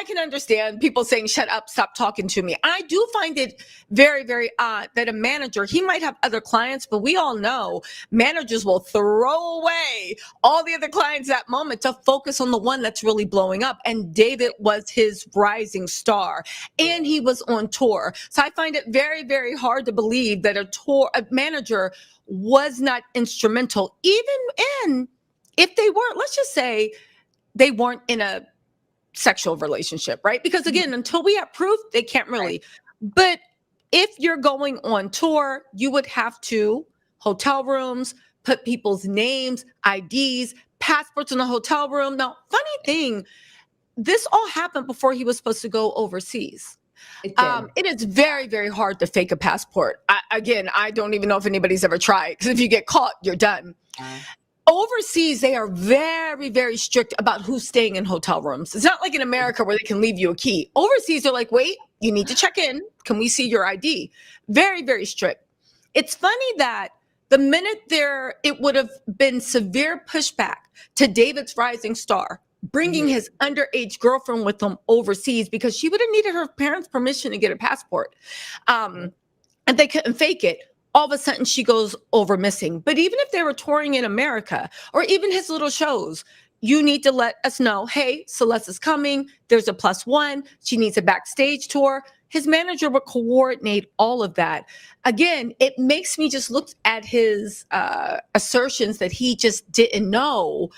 can understand people saying, shut up, stop talking to me. I do find it very, very odd that a manager, he might have other clients, but we all know managers will throw away all the other clients that moment to focus on the one that's really blowing up. And David was his rising star, and he was on tour. So I find it very, very hard to believe that a manager was not instrumental, even in, if they weren't, let's just say they weren't in a sexual relationship, right? Because again, until we have proof, they can't really. But if you're going on tour, you would have to hotel rooms, put people's names, IDs, passports in the hotel room. Now, funny thing, this all happened before he was supposed to go overseas. It is very, very hard to fake a passport. Again, I don't even know if anybody's ever tried, because if you get caught, you're done. Overseas, they are very, very strict about who's staying in hotel rooms. It's not like in America where they can leave you a key. Overseas, they're like, wait, you need to check in. Can we see your ID? Very, very strict. It's funny that the minute it would have been severe pushback to David's rising star, bringing his underage girlfriend with him overseas, because she would have needed her parents' permission to get a passport. And they couldn't fake it. All of a sudden she goes over missing. But even if they were touring in America, or even his little shows, you need to let us know, hey, Celeste is coming. There's a +1. She needs a backstage tour. His manager would coordinate all of that. Again, it makes me just look at his assertions that he just didn't know.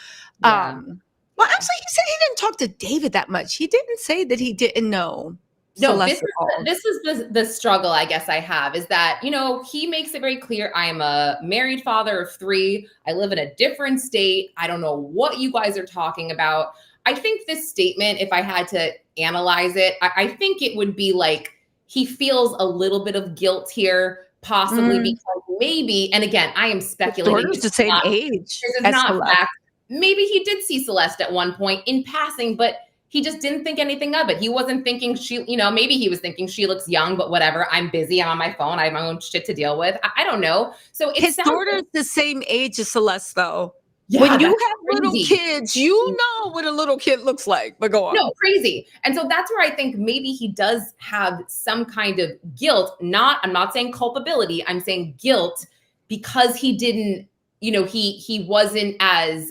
Well, actually, he said he didn't talk to David that much. He didn't say that he didn't know. No, this is the struggle I guess I have, is that, you know, he makes it very clear, I am a married father of 3. I live in a different state. I don't know what you guys are talking about. I think this statement, if I had to analyze it, I think it would be like he feels a little bit of guilt here, possibly because maybe, and again, I am speculating. It's the same age. This is not fact. Maybe he did see Celeste at one point in passing, but he just didn't think anything of it. He wasn't thinking she, you know, maybe he was thinking she looks young, but whatever. I'm busy. I'm on my phone. I have my own shit to deal with. I don't know. So his daughter's the same age as Celeste, though. Yeah, when you have little kids, you know what a little kid looks like. But go on. No, crazy. And so that's where I think maybe he does have some kind of guilt. I'm not saying culpability. I'm saying guilt, because he didn't, you know, he wasn't as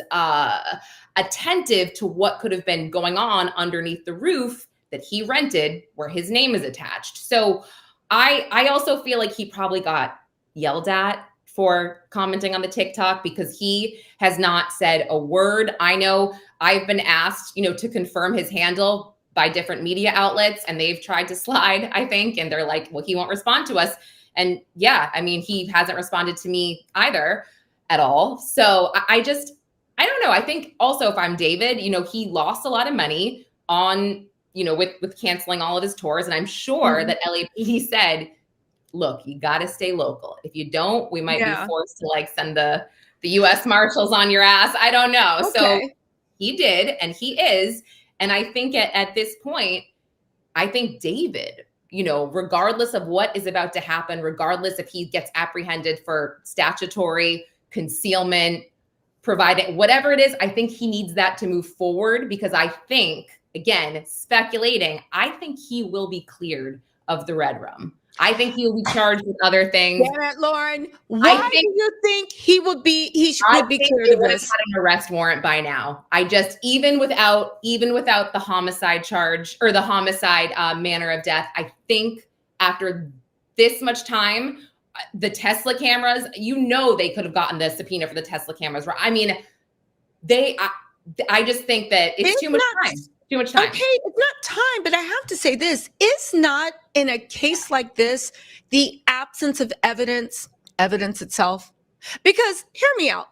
attentive to what could have been going on underneath the roof that he rented where his name is attached. So I also feel like he probably got yelled at for commenting on the TikTok, because he has not said a word. I know I've been asked, you know, to confirm his handle by different media outlets, and they've tried to slide, I think, and they're like, well, he won't respond to us. And yeah, I mean, he hasn't responded to me either at all. So I don't know. I think also, if I'm David, you know, he lost a lot of money on, you know, with canceling all of his tours. And I'm sure that LAPD said, look, you got to stay local. If you don't, we might be forced to like send the US Marshals on your ass. I don't know. Okay. So he did, and he is. And I think at this point, I think David, you know, regardless of what is about to happen, regardless if he gets apprehended for statutory concealment, provided whatever it is, I think he needs that to move forward, because I think, again, speculating, I think he will be cleared of the red room. I think he will be charged with other things. Damn it, Lauren. Why do you think he would be? He should be cleared of this. Had an arrest warrant by now. I just, even without the homicide charge or the homicide manner of death, I think after this much time, the Tesla cameras, you know, they could have gotten the subpoena for the Tesla cameras. I mean, I just think that it's too much time. Too much time. Okay, it's not time, but I have to say this. It's not, in a case like this, the absence of evidence itself. Because, hear me out.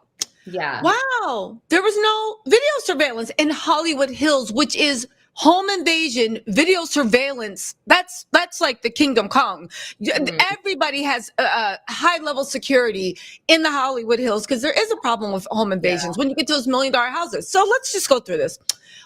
Yeah. Wow. There was no video surveillance in Hollywood Hills, which is home invasion, video surveillance. That's like the Kingdom Come. Everybody has high level security in the Hollywood Hills, because there is a problem with home invasions when you get to those $1 million houses. So let's just go through this.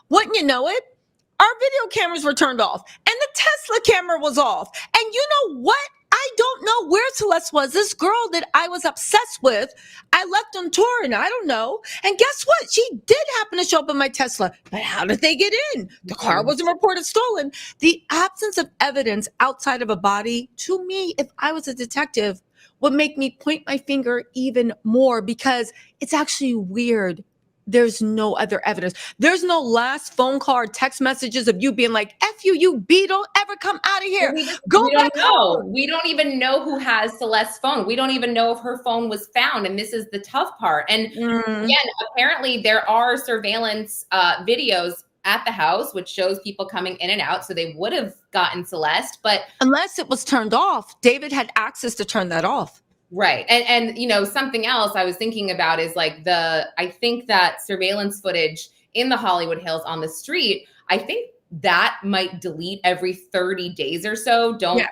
Wouldn't you know it? Our video cameras were turned off, and the Tesla camera was off. And you know what? I don't know where Celeste was. This girl that I was obsessed with, I left on tour and I don't know. And guess what? She did happen to show up in my Tesla. But how did they get in? The car wasn't reported stolen. The absence of evidence outside of a body, to me, if I was a detective, would make me point my finger even more because it's actually weird. There's no other evidence. There's no last phone call or text messages of you being like, F you, you B, don't ever come out of here. We Go don't back know. home. We don't even know who has Celeste's phone. We don't even know if her phone was found. And this is the tough part. And again, apparently there are surveillance videos at the house, which shows people coming in and out. So they would have gotten Celeste, but unless it was turned off, David had access to turn that off. Right. And you know, something else I was thinking about is like I think that surveillance footage in the Hollywood Hills on the street, I think that might delete every 30 days or so. Don't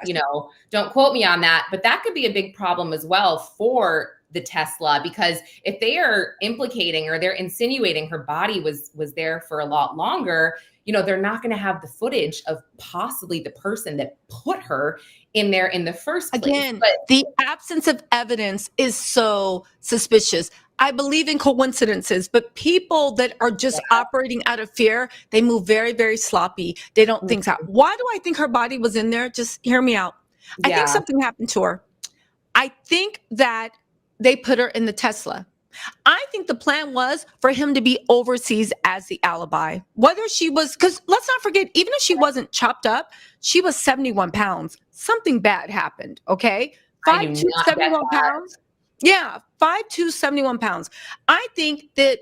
quote me on that, but that could be a big problem as well for the Tesla, because if they are implicating or they're insinuating her body was there for a lot longer, you know, they're not going to have the footage of possibly the person that put her in there in the first place. Again, but the absence of evidence is so suspicious. I believe in coincidences, but people that are just operating out of fear, they move very, very sloppy. They don't think out. Why do I think her body was in there? Just hear me out. I think something happened to her. I think that they put her in the Tesla. I think the plan was for him to be overseas as the alibi. Whether she was, because let's not forget, even if she wasn't chopped up, she was 71 pounds. Something bad happened, okay? 5'2", 71 pounds. Yeah, 5'2", 71 pounds. I think that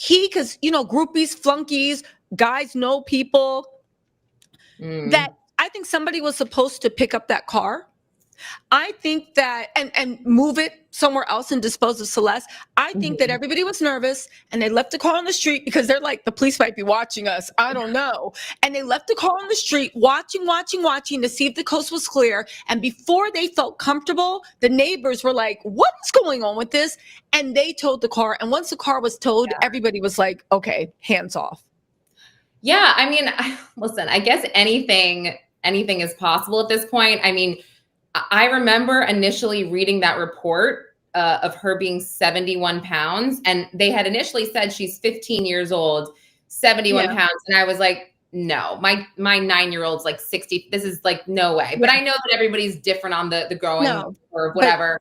because, you know, groupies, flunkies, guys know people, that I think somebody was supposed to pick up that car. I think that, and move it somewhere else and dispose of Celeste. I think that everybody was nervous and they left the car on the street because they're like, the police might be watching us. I don't know. And they left the car on the street, watching to see if the coast was clear. And before they felt comfortable, the neighbors were like, what's going on with this? And they towed the car. And once the car was towed, everybody was like, okay, hands off. Yeah. I mean, listen, I guess anything is possible at this point. I mean, I remember initially reading that report of her being 71 pounds, and they had initially said she's 15 years old, 71 pounds. And I was like, no, my 9-year-old's like 60. This is like, no way. But I know that everybody's different on the growing or whatever.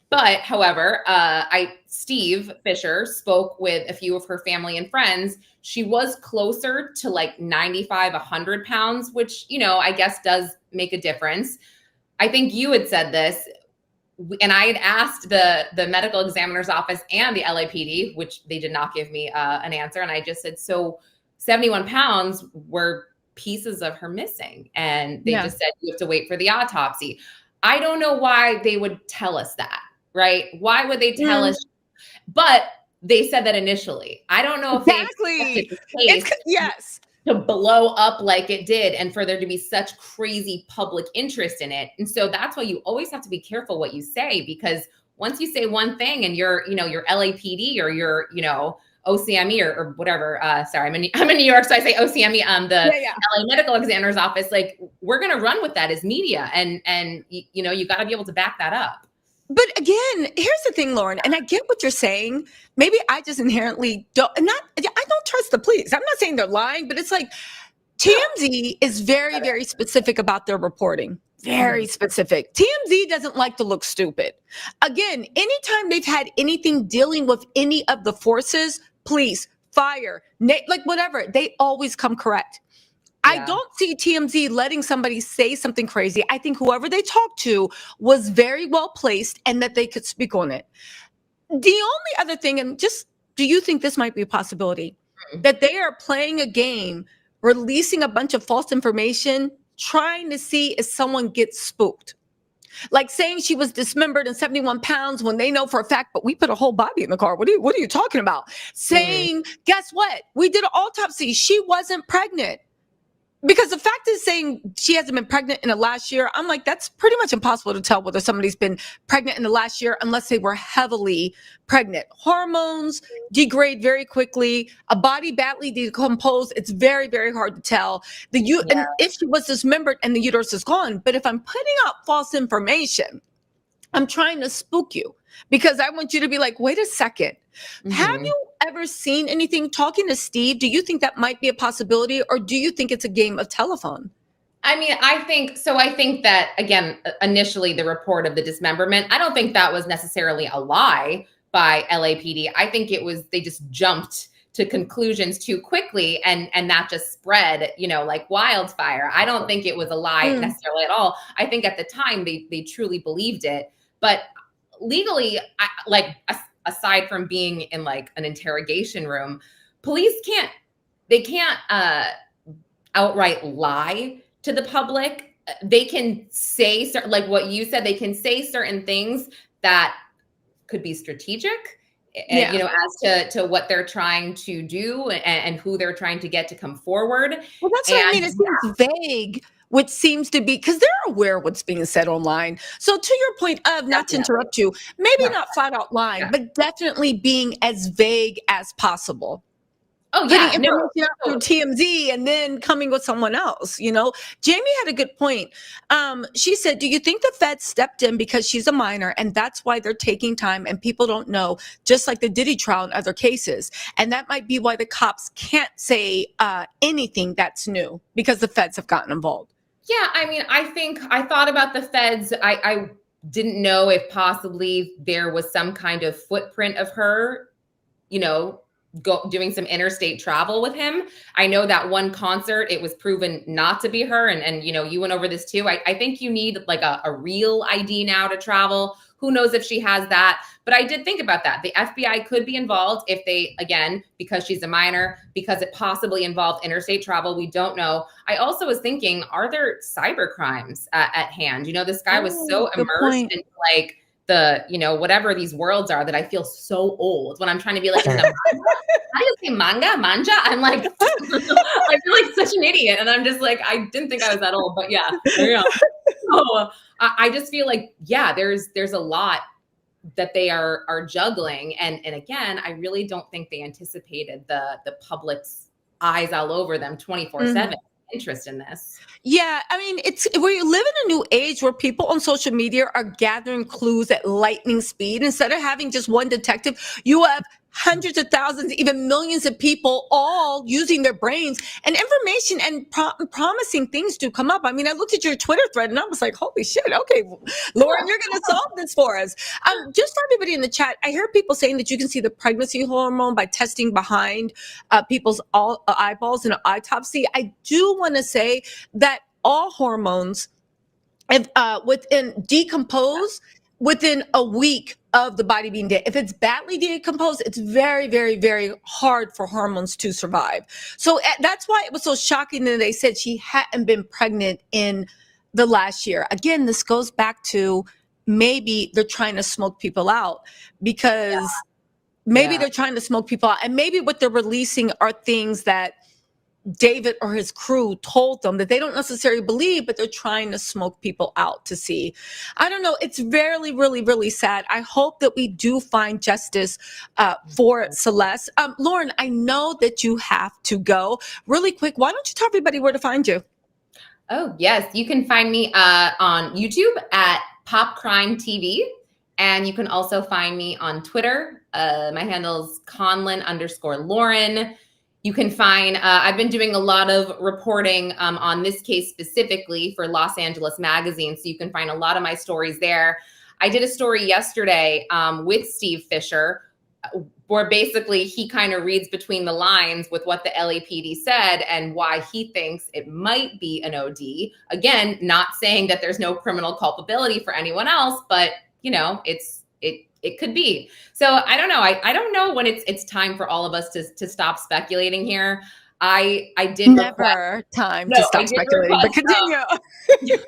But however, Steve Fisher spoke with a few of her family and friends. She was closer to like 95, 100 pounds, which, you know, I guess does make a difference. I think you had said this, and I had asked the medical examiner's office and the LAPD, which they did not give me an answer. And I just said, so 71 pounds were pieces of her missing. And they just said, you have to wait for the autopsy. I don't know why they would tell us that, right? Why would they tell us? But they said that initially. I don't know if they expected the case to blow up like it did and for there to be such crazy public interest in it. And so that's why you always have to be careful what you say, because once you say one thing and you're, you know, your LAPD or your, you know, OCME or whatever, sorry, I'm in New York, so I say OCME, the LA medical examiner's office, like we're going to run with that as media. And you know, you got to be able to back that up. But again, here's the thing, Lauren, and I get what you're saying. Maybe I just inherently I don't trust the police. I'm not saying they're lying, but it's like TMZ is very, very specific about their reporting. Very specific. TMZ doesn't like to look stupid. Again, anytime they've had anything dealing with any of the forces, police, fire, like whatever, they always come correct. I don't see TMZ letting somebody say something crazy. I think whoever they talked to was very well placed and that they could speak on it. The only other thing, and just, do you think this might be a possibility? That they are playing a game, releasing a bunch of false information, trying to see if someone gets spooked. Like saying she was dismembered and 71 pounds when they know for a fact, but we put a whole body in the car. What are you talking about? Saying, guess what? We did an autopsy. She wasn't pregnant. Because the fact is saying she hasn't been pregnant in the last year, I'm like, that's pretty much impossible to tell whether somebody's been pregnant in the last year unless they were heavily pregnant. Hormones degrade very quickly. A body badly decomposed. It's very, very hard to tell. And if she was dismembered and the uterus is gone, but if I'm putting out false information, I'm trying to spook you because I want you to be like, wait a second. Have you ever seen anything? Talking to Steve, do you think that might be a possibility, or do you think it's a game of telephone? I mean, I think that, again, initially the report of the dismemberment, I don't think that was necessarily a lie by LAPD. I think it was, they just jumped to conclusions too quickly, and that just spread, like wildfire. I don't think it was a lie necessarily at all. I think at the time they truly believed it. But legally, aside from being in like an interrogation room, police can't outright lie to the public. They can say, like what you said, they can say certain things that could be strategic, and, as to what they're trying to do and who they're trying to get to come forward. Well, that's what I mean. It seems vague, which seems to be, because they're aware of what's being said online. So to your point of, not to interrupt you, maybe not flat out lying, but definitely being as vague as possible. Oh, yeah. Putting information out through TMZ and then coming with someone else, Jamie had a good point. She said, do you think the Fed stepped in because she's a minor and that's why they're taking time and people don't know, just like the Diddy trial and other cases? And that might be why the cops can't say anything that's new, because the Feds have gotten involved. Yeah, I mean, I thought about the Feds. I didn't know if possibly there was some kind of footprint of her, doing some interstate travel with him. I know that one concert, it was proven not to be her. And you went over this too. I think you need like a real ID now to travel. Who knows if she has that? But I did think about that. The FBI could be involved if they, again, because she's a minor, because it possibly involved interstate travel. We don't know. I also was thinking, are there cyber crimes at hand? This guy was so immersed in like the, whatever these worlds are, that I feel so old when I'm trying to be like, how do you say manja? I'm like, I feel like such an idiot. And I'm just like, I didn't think I was that old, but yeah. So I just feel like, there's a lot that they are juggling. And again, I really don't think they anticipated the public's eyes all over them 24/7. Interest in this. Yeah, I mean, we live in a new age where people on social media are gathering clues at lightning speed. Instead of having just one detective, you have hundreds of thousands, even millions of people all using their brains, and information and promising things to come up. I mean, I looked at your Twitter thread and I was like, holy shit. Okay, Lauren, you're going to solve this for us. Just for everybody in the chat, I hear people saying that you can see the pregnancy hormone by testing behind people's eyeballs in an autopsy. I do want to say that all hormones decompose within a week of the body being dead. If it's badly decomposed, it's very, very, very hard for hormones to survive. So that's why it was so shocking that they said she hadn't been pregnant in the last year. Again, this goes back to maybe they're trying to smoke people out, because they're trying to smoke people out. And maybe what they're releasing are things that David or his crew told them that they don't necessarily believe, but they're trying to smoke people out to see. I don't know. It's really, really, really sad. I hope that we do find justice for Celeste. Lauren, I know that you have to go. Really quick, why don't you tell everybody where to find you? Oh, yes. You can find me on YouTube at Pop Crime TV. And you can also find me on Twitter. My handle's Conlin_Lauren. You can find, I've been doing a lot of reporting on this case specifically for Los Angeles Magazine. So you can find a lot of my stories there. I did a story yesterday with Steve Fisher, where basically he kind of reads between the lines with what the LAPD said and why he thinks it might be an OD. Again, not saying that there's no criminal culpability for anyone else, but it could be. So I don't know. I don't know when it's time for all of us to stop speculating here. I did never time to stop speculating, but continue.